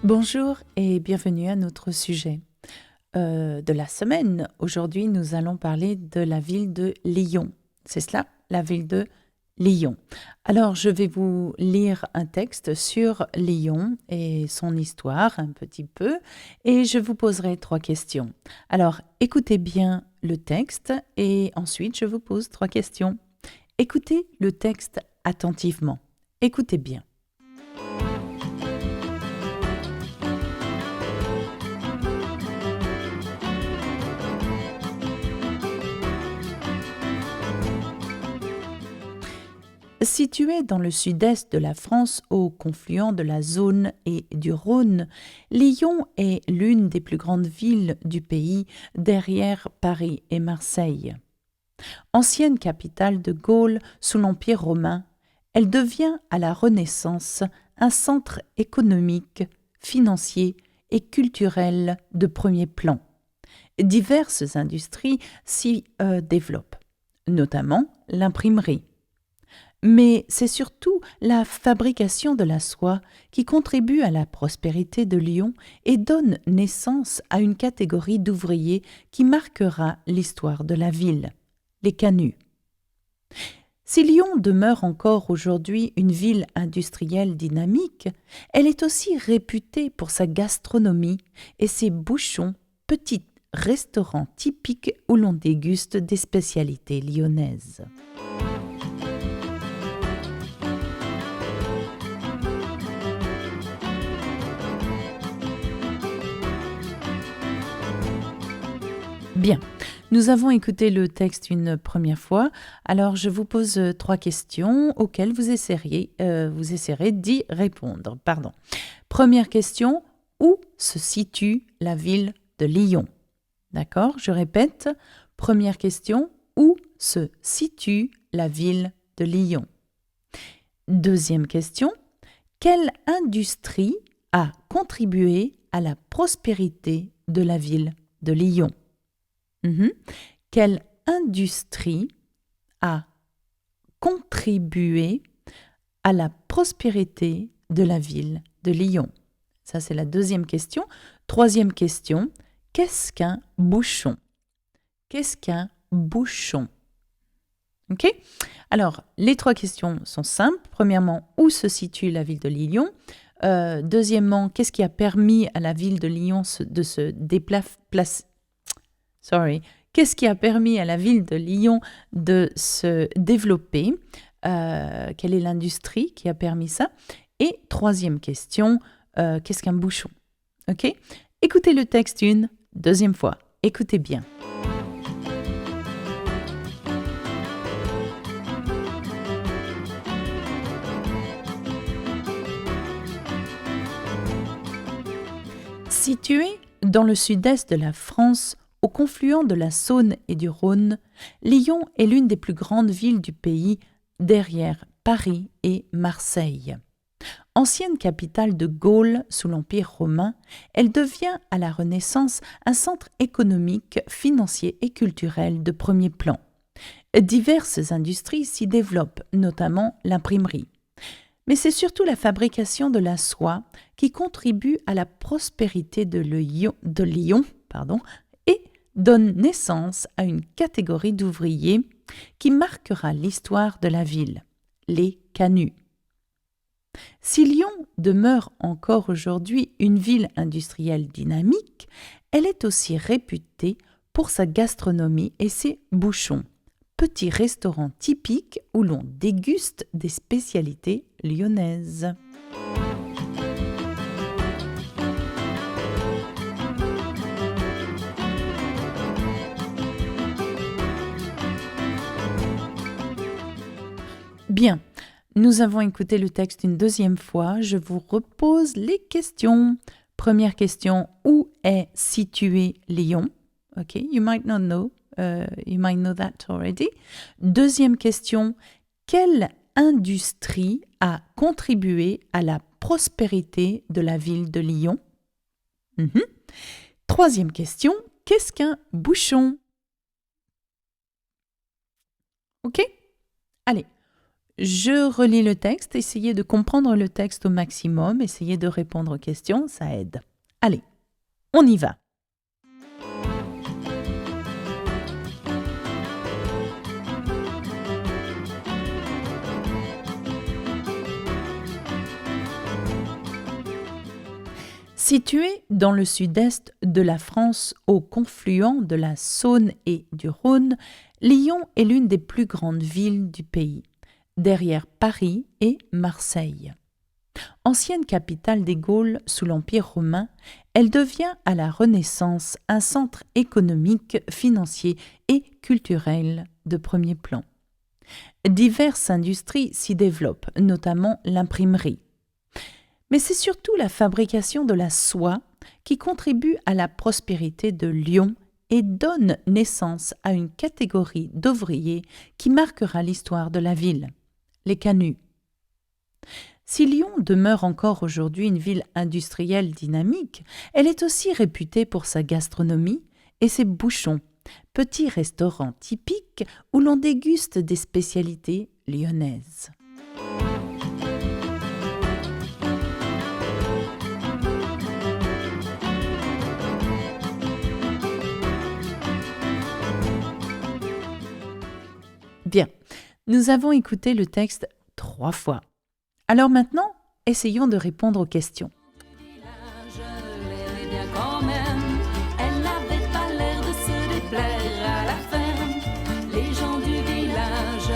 Bonjour et bienvenue à notre sujet de la semaine. Aujourd'hui, nous allons parler de la ville de Lyon. C'est cela, la ville de Lyon. Alors, je vais vous lire un texte sur Lyon et son histoire un petit peu et je vous poserai 3 questions. Alors, écoutez bien le texte et ensuite, je vous pose 3 questions. Écoutez le texte attentivement. Écoutez bien. Située dans le sud-est de la France, au confluent de la Saône et du Rhône, Lyon est l'une des plus grandes villes du pays, derrière Paris et Marseille. Ancienne capitale de Gaule sous l'Empire romain, elle devient à la Renaissance un centre économique, financier et culturel de premier plan. Diverses industries s'y développent, notamment l'imprimerie. Mais c'est surtout la fabrication de la soie qui contribue à la prospérité de Lyon et donne naissance à une catégorie d'ouvriers qui marquera l'histoire de la ville, les canuts. Si Lyon demeure encore aujourd'hui une ville industrielle dynamique, elle est aussi réputée pour sa gastronomie et ses bouchons, petits restaurants typiques où l'on déguste des spécialités lyonnaises. Bien, nous avons écouté le texte une première fois, alors je vous pose 3 questions auxquelles vous essaierez d'y répondre. Première question, où se situe la ville de Lyon? D'accord, je répète. Première question, où se situe la ville de Lyon? Deuxième question, quelle industrie a contribué à la prospérité de la ville de Lyon? Quelle industrie a contribué à la prospérité de la ville de Lyon? Ça, c'est la deuxième question. Troisième question, qu'est-ce qu'un bouchon? Qu'est-ce qu'un bouchon? Ok? Alors, les 3 questions sont simples. Premièrement, où se situe la ville de Lyon? Deuxièmement, qu'est-ce qui a permis à la ville de Lyon de se déplacer? Qu'est-ce qui a permis à la ville de Lyon de se développer? Quelle est l'industrie qui a permis ça? Et troisième question, qu'est-ce qu'un bouchon? Ok? Écoutez le texte une deuxième fois. Écoutez bien. Située dans le sud-est de la France, au confluent de la Saône et du Rhône, Lyon est l'une des plus grandes villes du pays, derrière Paris et Marseille. Ancienne capitale de Gaule sous l'Empire romain, elle devient à la Renaissance un centre économique, financier et culturel de premier plan. Diverses industries s'y développent, notamment l'imprimerie. Mais c'est surtout la fabrication de la soie qui contribue à la prospérité de Lyon, et donne naissance à une catégorie d'ouvriers qui marquera l'histoire de la ville, les canuts. Si Lyon demeure encore aujourd'hui une ville industrielle dynamique, elle est aussi réputée pour sa gastronomie et ses bouchons, petits restaurants typiques où l'on déguste des spécialités lyonnaises. Bien, nous avons écouté le texte une deuxième fois. Je vous repose les questions. Première question, où est situé Lyon? Ok, you might not know. You might know that already. Deuxième question, quelle industrie a contribué à la prospérité de la ville de Lyon? Troisième question, qu'est-ce qu'un bouchon? Ok? Allez, Je relis le texte, essayez de comprendre le texte au maximum, essayez de répondre aux questions, ça aide. Allez, on y va. Située dans le sud-est de la France, au confluent de la Saône et du Rhône, Lyon est l'une des plus grandes villes du pays, derrière Paris et Marseille. Ancienne capitale des Gaules sous l'Empire romain, elle devient à la Renaissance un centre économique, financier et culturel de premier plan. Diverses industries s'y développent, notamment l'imprimerie. Mais c'est surtout la fabrication de la soie qui contribue à la prospérité de Lyon et donne naissance à une catégorie d'ouvriers qui marquera l'histoire de la ville, les canuts. Si Lyon demeure encore aujourd'hui une ville industrielle dynamique, elle est aussi réputée pour sa gastronomie et ses bouchons, petits restaurants typiques où l'on déguste des spécialités lyonnaises. Bien, nous avons écouté le texte 3 fois. Alors maintenant, essayons de répondre aux questions. Elle est bien quand même. Elle n'avait pas l'air de se déplaire à la ferme. Les gens du village